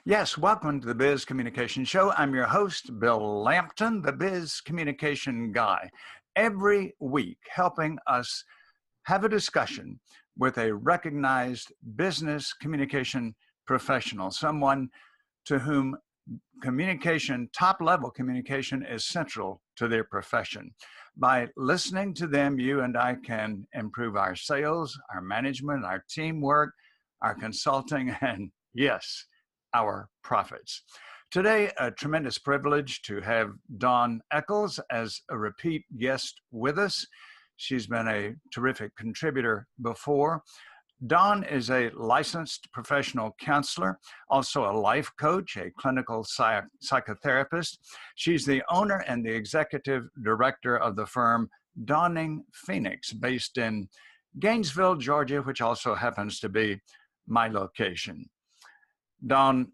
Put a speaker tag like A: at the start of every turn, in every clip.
A: Yes, welcome to the Biz Communication Show. I'm your host, Bill Lampton, the Biz Communication Guy. Every week, helping us have a discussion with a recognized business communication professional, someone to whom communication, top-level communication, is central to their profession. By listening to them, you and I can improve our sales, our management, our teamwork, our consulting, and yes, our profits. Today, a tremendous privilege to have Dawn Echols as a repeat guest with us. She's been a terrific contributor before. Dawn is a licensed professional counselor, also a life coach, a clinical psychotherapist. She's the owner and the executive director of the firm Dawning Phoenix, based in Gainesville, Georgia, which also happens to be my location. Dawn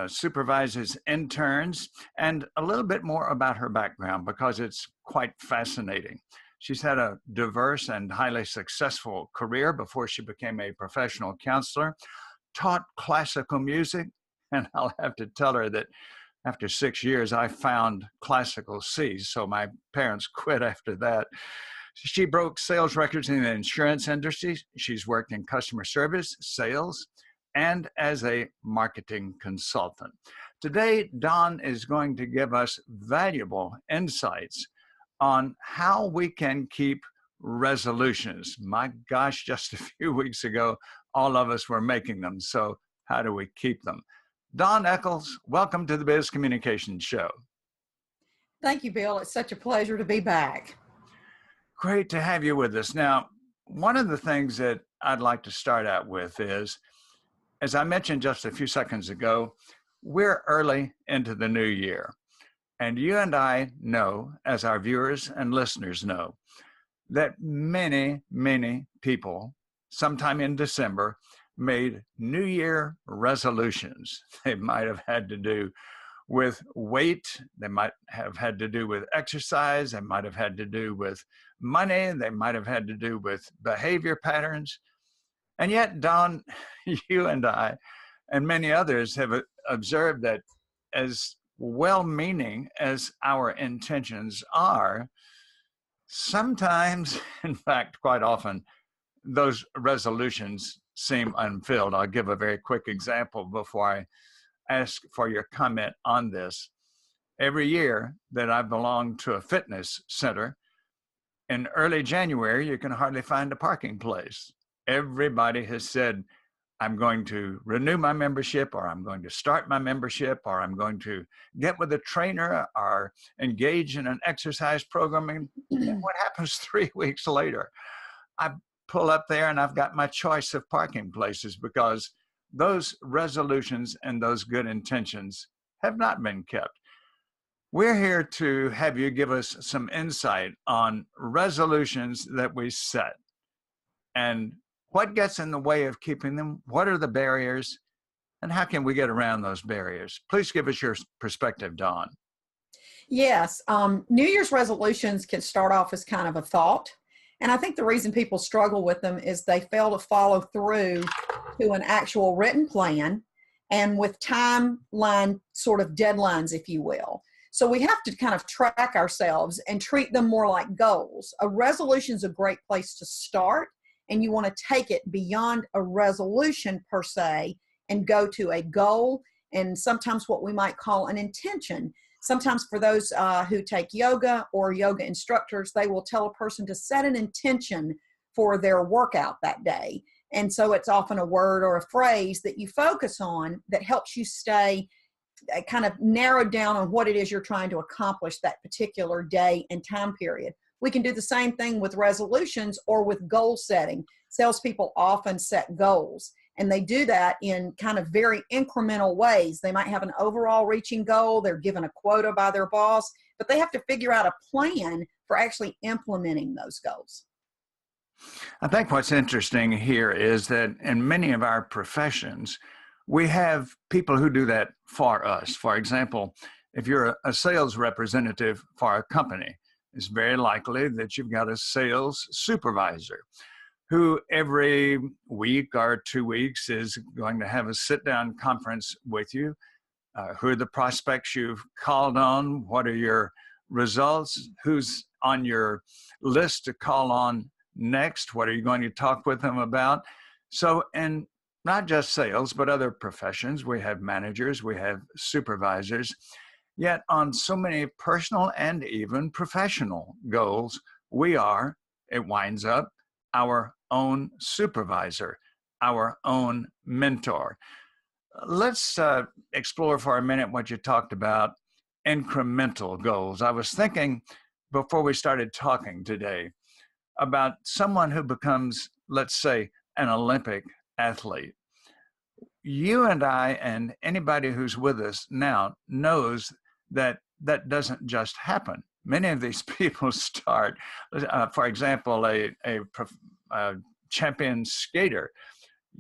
A: supervises interns, and a little bit more about her background because it's quite fascinating. She's had a diverse and highly successful career before she became a professional counselor, taught classical music, and I'll have to tell her that after 6 years, I found classical C, so my parents quit after that. She broke sales records in the insurance industry. She's worked in customer service, sales, and as a marketing consultant. Today, Dawn is going to give us valuable insights on how we can keep resolutions. My gosh, just a few weeks ago, all of us were making them. So how do we keep them? Dawn Echols, welcome to the Biz Communication Show.
B: Thank you, Bill. It's such a pleasure to be back.
A: Great to have you with us. Now, one of the things that I'd like to start out with is, as I mentioned just a few seconds ago, we're early into the new year. And you and I know, as our viewers and listeners know, that many, many people, sometime in December, made New Year resolutions. They might have had to do with weight. They might have had to do with exercise. They might have had to do with money. They might have had to do with behavior patterns. And yet, Dawn, you and I, and many others have observed that as well-meaning as our intentions are, sometimes, in fact, quite often, those resolutions seem unfilled. I'll give a very quick example before I ask for your comment on this. Every year that I belong to a fitness center, in early January, you can hardly find a parking place. Everybody has said, I'm going to renew my membership, or I'm going to start my membership, or I'm going to get with a trainer or engage in an exercise program. And what happens 3 weeks later? I pull up there and I've got my choice of parking places because those resolutions and those good intentions have not been kept. We're here to have you give us some insight on resolutions that we set and what gets in the way of keeping them? What are the barriers? And how can we get around those barriers? Please give us your perspective, Dawn.
B: Yes, New Year's resolutions can start off as kind of a thought. And I think the reason people struggle with them is they fail to follow through to an actual written plan and with timeline sort of deadlines, if you will. So we have to kind of track ourselves and treat them more like goals. A resolution is a great place to start. And you want to take it beyond a resolution per se and go to a goal and sometimes what we might call an intention. Sometimes for those who take yoga or yoga instructors, they will tell a person to set an intention for their workout that day. And so it's often a word or a phrase that you focus on that helps you stay kind of narrowed down on what it is you're trying to accomplish that particular day and time period. We can do the same thing with resolutions or with goal setting. Salespeople often set goals, and they do that in kind of very incremental ways. They might have an overall reaching goal. They're given a quota by their boss, but they have to figure out a plan for actually implementing those goals.
A: I think what's interesting here is that in many of our professions, we have people who do that for us. For example, if you're a sales representative for a company, it's very likely that you've got a sales supervisor who every week or 2 weeks is going to have a sit-down conference with you Who are the prospects you've called on? What are your results? Who's on your list to call on next? What are you going to talk with them about? So, and not just sales, but other professions. We have managers, we have supervisors. Yet on so many personal and even professional goals, it winds up, our own supervisor, our own mentor. Let's explore for a minute what you talked about, incremental goals. I was thinking before we started talking today about someone who becomes, let's say, an Olympic athlete. You and I and anybody who's with us now knows that that doesn't just happen. Many of these people start, for example, a champion skater.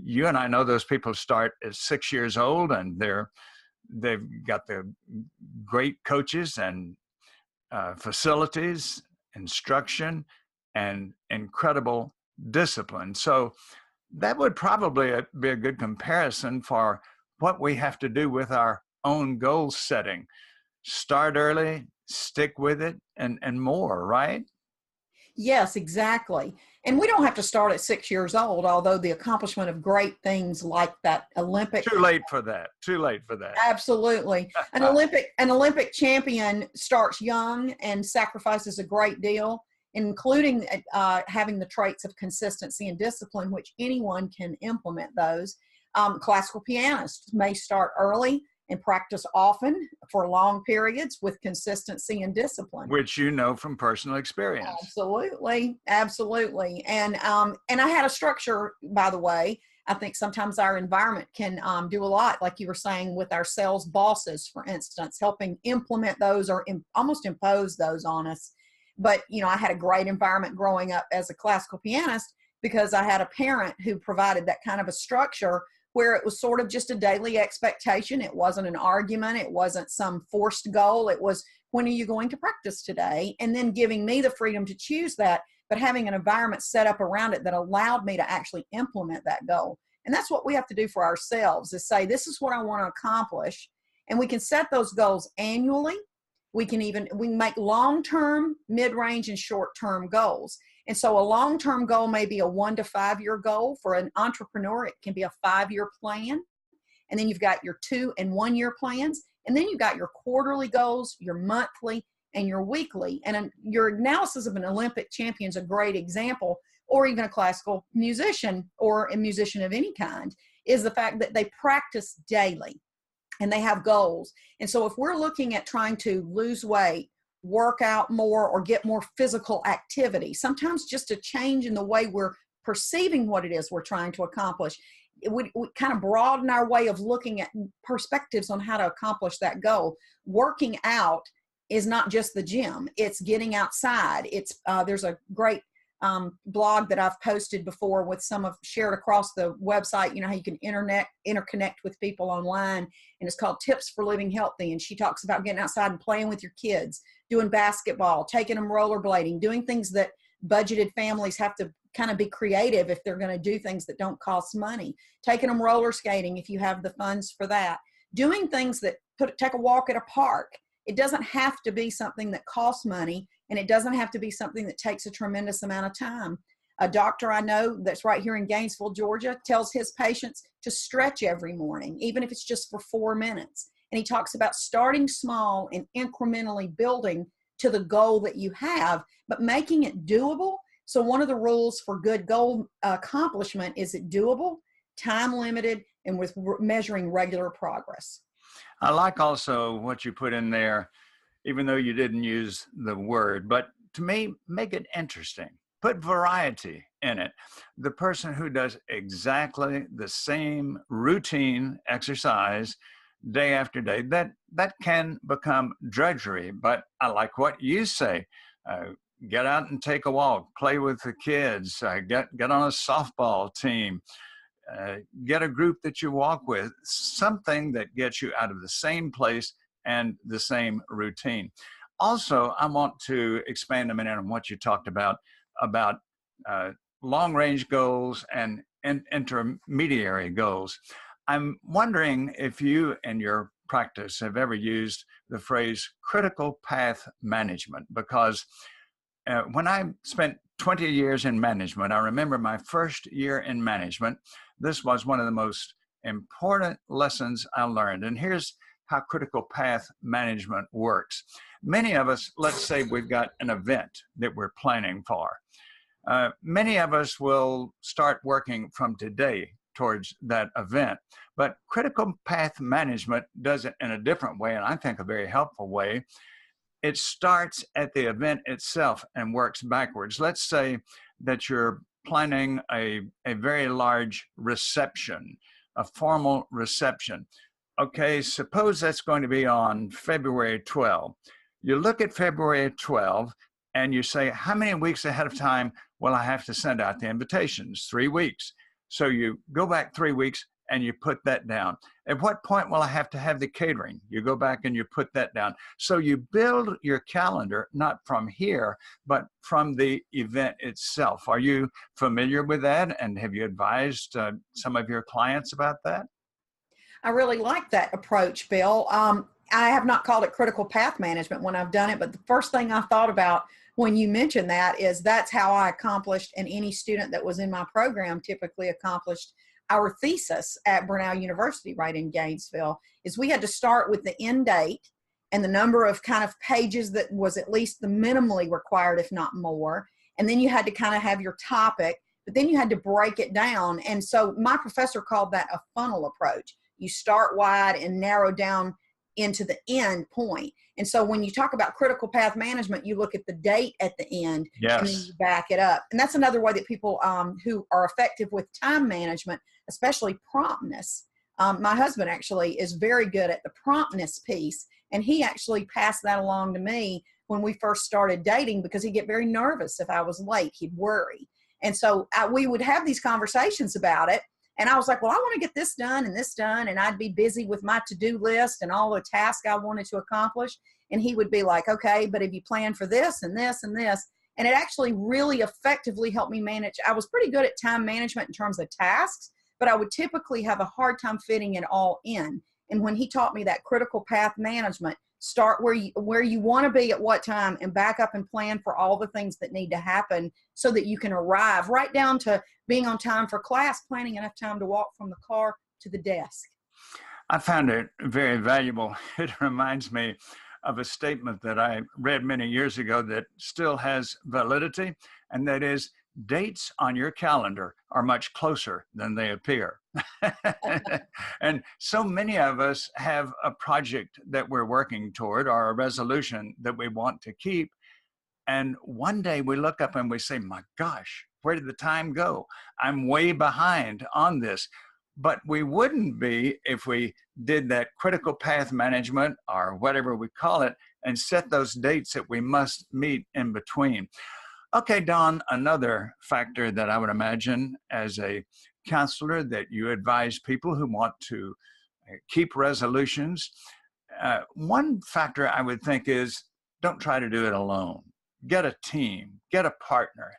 A: You and I know those people start at 6 years old, and they've got the great coaches and facilities, instruction, and incredible discipline. So that would probably be a good comparison for what we have to do with our own goal setting. Start early, stick with it, and more, right?
B: Yes, exactly. And we don't have to start at 6 years old, although the accomplishment of great things like that Olympic.
A: Too late for that. Too late for that.
B: Absolutely. An Olympic champion starts young and sacrifices a great deal, including having the traits of consistency and discipline, which anyone can implement those. Classical pianists may start early and practice often for long periods with consistency and discipline.
A: Which you know from personal experience.
B: Absolutely. Absolutely. And I had a structure, by the way. I think sometimes our environment can do a lot, like you were saying, with our sales bosses, for instance, helping implement those or almost impose those on us. But, I had a great environment growing up as a classical pianist because I had a parent who provided that kind of a structure where it was sort of just a daily expectation. It wasn't an argument. It wasn't some forced goal. It was, when are you going to practice today? And then giving me the freedom to choose that, but having an environment set up around it that allowed me to actually implement that goal. And that's what we have to do for ourselves, is say, this is what I want to accomplish. And we can set those goals annually. We can make long-term, mid-range, and short-term goals. And so a long-term goal may be a 1 to 5 year goal. For an entrepreneur, it can be a 5-year plan. And then you've got your 2 and 1 year plans. And then you've got your quarterly goals, your monthly, and your weekly. And your analysis of an Olympic champion is a great example, or even a classical musician or a musician of any kind, is the fact that they practice daily and they have goals. And so if we're looking at trying to lose weight, work out more, or get more physical activity, sometimes just a change in the way we're perceiving what it is we're trying to accomplish, we kind of broaden our way of looking at perspectives on how to accomplish that goal. Working out is not just the gym, it's getting outside. There's a great blog that I've posted before with shared across the website, how you can interconnect with people online, and it's called Tips for Living Healthy. And she talks about getting outside and playing with your kids, doing basketball, taking them rollerblading, doing things that budgeted families have to kind of be creative if they're going to do things that don't cost money, taking them roller skating if you have the funds for that, doing things that take a walk at a park. It doesn't have to be something that costs money, and it doesn't have to be something that takes a tremendous amount of time. A doctor I know that's right here in Gainesville, Georgia, tells his patients to stretch every morning, even if it's just for 4 minutes. And he talks about starting small and incrementally building to the goal that you have, but making it doable. So one of the rules for good goal accomplishment is it doable, time limited, and with measuring regular progress.
A: I like also what you put in there, even though you didn't use the word, but to me, make it interesting. Put variety in it. The person who does exactly the same routine exercise day after day, that can become drudgery. But I like what you say. Get out and take a walk, play with the kids, get on a softball team, get a group that you walk with, something that gets you out of the same place and the same routine. Also, I want to expand a minute on what you talked about long-range goals and intermediary goals. I'm wondering if you, in your practice have ever used the phrase critical path management, because when I spent 20 years in management, I remember my first year in management, this was one of the most important lessons I learned. And here's how critical path management works. Many of us, let's say we've got an event that we're planning for. Many of us will start working from today towards that event, but critical path management does it in a different way, and I think a very helpful way. It starts at the event itself and works backwards. Let's say that you're planning a very large reception, a formal reception. Okay, suppose that's going to be on February 12. You look at February 12 and you say, how many weeks ahead of time will I have to send out the invitations? 3 weeks. So you go back 3 weeks and you put that down. At what point will I have to have the catering? You go back and you put that down. So you build your calendar, not from here, but from the event itself. Are you familiar with that? And have you advised some of your clients about that?
B: I really like that approach, Bill. I have not called it critical path management when I've done it, but the first thing I thought about when you mentioned that is that's how I accomplished, and any student that was in my program typically accomplished our thesis at Brenau University right in Gainesville, is we had to start with the end date and the number of kind of pages that was at least the minimally required, if not more. And then you had to kind of have your topic, but then you had to break it down. And so my professor called that a funnel approach. You start wide and narrow down into the end point. And so when you talk about critical path management, you look at the date at the end,
A: yes,
B: and then you back it up. And that's another way that people who are effective with time management, especially promptness. My husband actually is very good at the promptness piece, and he actually passed that along to me when we first started dating, because he'd get very nervous if I was late. He'd worry. And so we would have these conversations about it. And I was like, well, I want to get this done and this done. And I'd be busy with my to-do list and all the tasks I wanted to accomplish. And he would be like, okay, but have you planned for this and this and this? And it actually really effectively helped me manage. I was pretty good at time management in terms of tasks, but I would typically have a hard time fitting it all in. And when he taught me that critical path management, start where you want to be at what time, and back up and plan for all the things that need to happen so that you can arrive right down to being on time for class, planning enough time to walk from the car to the desk.
A: I found it very valuable. It reminds me of a statement that I read many years ago that still has validity, and that is, dates on your calendar are much closer than they appear. And so many of us have a project that we're working toward, or a resolution that we want to keep. And one day we look up and we say, my gosh, where did the time go? I'm way behind on this. But we wouldn't be if we did that critical path management, or whatever we call it, and set those dates that we must meet in between. Okay, Don, another factor that I would imagine as a counselor that you advise people who want to keep resolutions. One factor I would think is, don't try to do it alone. Get a team, get a partner.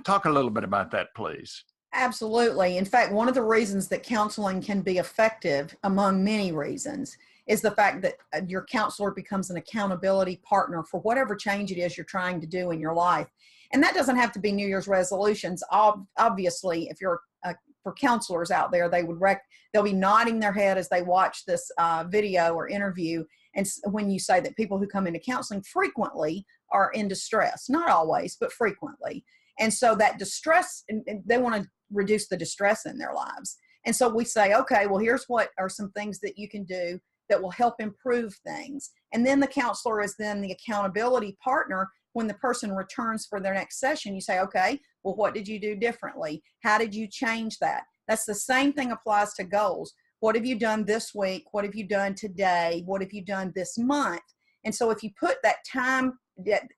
A: Talk a little bit about that, please.
B: Absolutely. In fact, one of the reasons that counseling can be effective, among many reasons, is the fact that your counselor becomes an accountability partner for whatever change it is you're trying to do in your life. And that doesn't have to be New Year's resolutions. Obviously, if you're for counselors out there, they'll be nodding their head as they watch this video or interview. And when you say that people who come into counseling frequently are in distress, not always, but frequently. And so that distress, they want to reduce the distress in their lives. And so we say, okay, well, here's what are some things that you can do that will help improve things. And then the counselor is then the accountability partner. When the person returns for their next session, you say, okay, well, what did you do differently? How did you change that? That's the same thing applies to goals. What have you done this week? What have you done today? What have you done this month? And so if you put that time,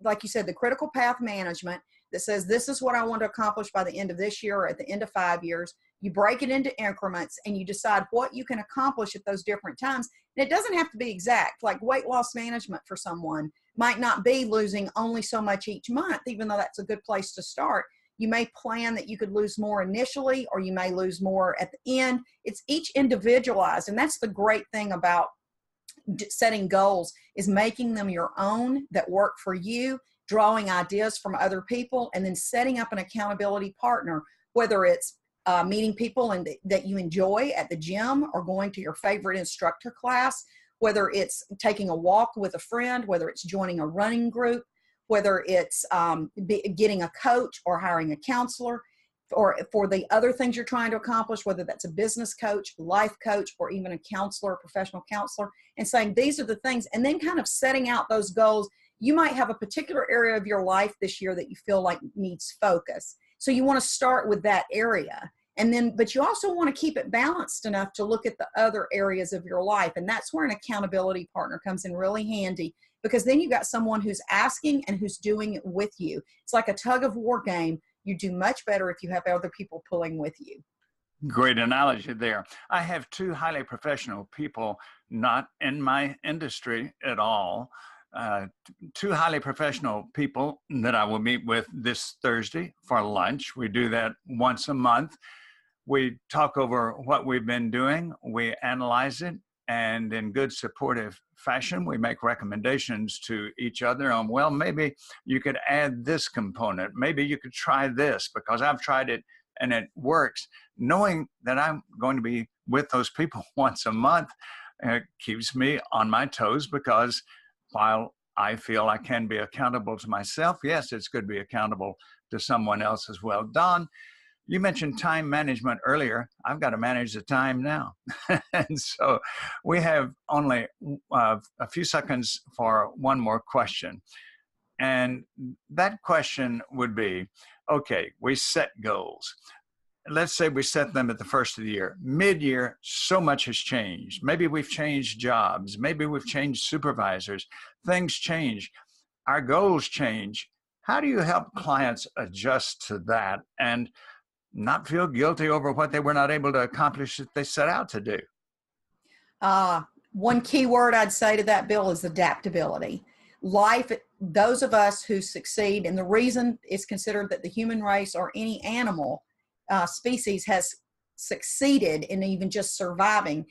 B: like you said, the critical path management that says, this is what I want to accomplish by the end of this year or at the end of 5 years, you break it into increments and you decide what you can accomplish at those different times. And it doesn't have to be exact. Like weight loss management for someone might not be losing only so much each month, even though that's a good place to start. You may plan that you could lose more initially, or you may lose more at the end. It's each individualized. And that's the great thing about setting goals, is making them your own that work for you, drawing ideas from other people, and then setting up an accountability partner, whether it's meeting people that you enjoy at the gym, or going to your favorite instructor class, whether it's taking a walk with a friend, whether it's joining a running group, whether it's getting a coach or hiring a counselor, or for the other things you're trying to accomplish, whether that's a business coach, life coach, or even a counselor, professional counselor, and saying these are the things, and then kind of setting out those goals. You might have a particular area of your life this year that you feel like needs focus. So you want to start with that area. And then, but you also want to keep it balanced enough to look at the other areas of your life. And that's where an accountability partner comes in really handy, because then you've got someone who's asking and who's doing it with you. It's like a tug of war game. You do much better if you have other people pulling with you.
A: Great analogy there. I have two highly professional people, not in my industry at all, two highly professional people that I will meet with this Thursday for lunch. We do that once a month. We talk over what we've been doing, we analyze it, and in good supportive fashion, we make recommendations to each other on, well, maybe you could add this component. Maybe you could try this because I've tried it and it works. Knowing that I'm going to be with those people once a month keeps me on my toes, because while I feel I can be accountable to myself, yes, it's good to be accountable to someone else as well. Don, you mentioned time management earlier. I've got to manage the time now. And so we have only a few seconds for one more question. And that question would be, okay, we set goals. Let's say we set them at the first of the year. Mid-year, so much has changed. Maybe we've changed jobs. Maybe we've changed supervisors. Things change. Our goals change. How do you help clients adjust to that and not feel guilty over what they were not able to accomplish that they set out to do?
B: One key word I'd say to that, Bill, is adaptability. Life, those of us who succeed, and the reason it's considered that the human race or any animal species has succeeded in even just surviving,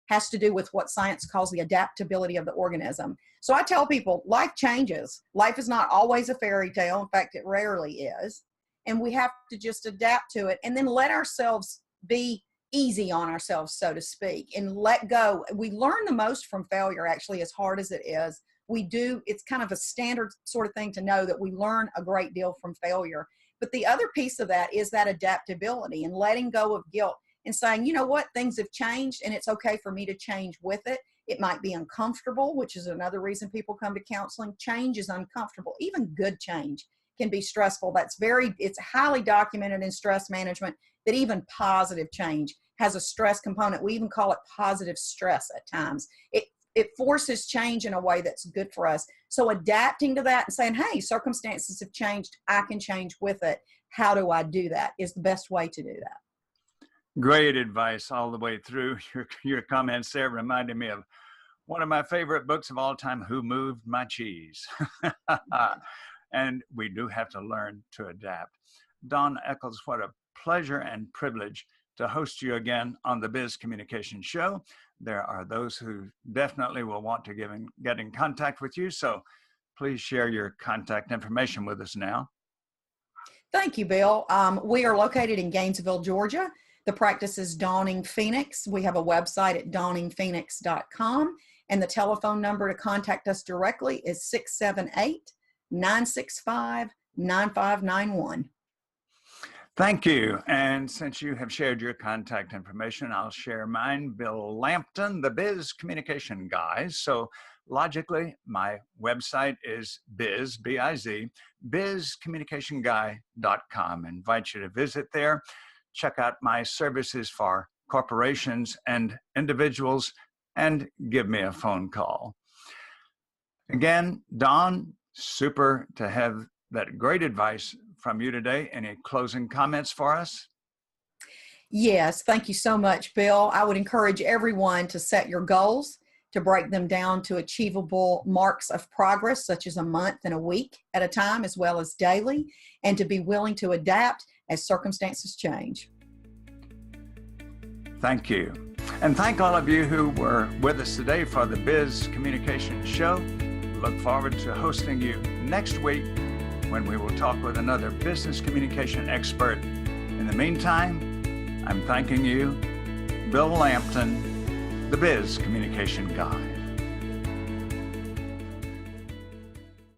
B: has to do with what science calls the adaptability of the organism. So I tell people, life changes. Life is not always a fairy tale. In fact, it rarely is. And we have to just adapt to it, and then let ourselves be easy on ourselves, so to speak, and let go. We learn the most from failure, actually, as hard as it is. We do. It's kind of a standard sort of thing to know that we learn a great deal from failure. But the other piece of that is that adaptability and letting go of guilt and saying, you know what, things have changed and it's okay for me to change with it. It might be uncomfortable, which is another reason people come to counseling. Change is uncomfortable. Even good change can be stressful. It's highly documented in stress management that even positive change has a stress component. We even call it positive stress at times. It forces change in a way that's good for us. So adapting to that and saying, hey, circumstances have changed. I can change with it. How do I do that is the best way to do that.
A: Great advice all the way through. Your comments there reminded me of one of my favorite books of all time, Who Moved My Cheese? And we do have to learn to adapt. Don Echols, what a pleasure and privilege to host you again on the Biz Communication Show. There are those who definitely will want to get in contact with you. So please share your contact information with us now.
B: Thank you, Bill. We are located in Gainesville, Georgia. The practice is Dawning Phoenix. We have a website at dawningphoenix.com, and the telephone number to contact us directly is 678-965-9591.
A: Thank you. And since you have shared your contact information, I'll share mine. Bill Lampton, the Biz Communication Guy. So logically, my website is B-I-Z, bizcommunicationguy.com. I invite you to visit there. Check out my services for corporations and individuals, and give me a phone call. Again, Don, super to have that great advice from you today. Any closing comments for us?
B: Yes, thank you so much, Bill. I would encourage everyone to set your goals, to break them down to achievable marks of progress, such as a month and a week at a time, as well as daily, and to be willing to adapt as circumstances change.
A: Thank you. And thank all of you who were with us today for the Biz Communication Show. Look forward to hosting you next week when we will talk with another business communication expert. In the meantime, I'm thanking you, Bill Lampton, the Biz Communication Guy.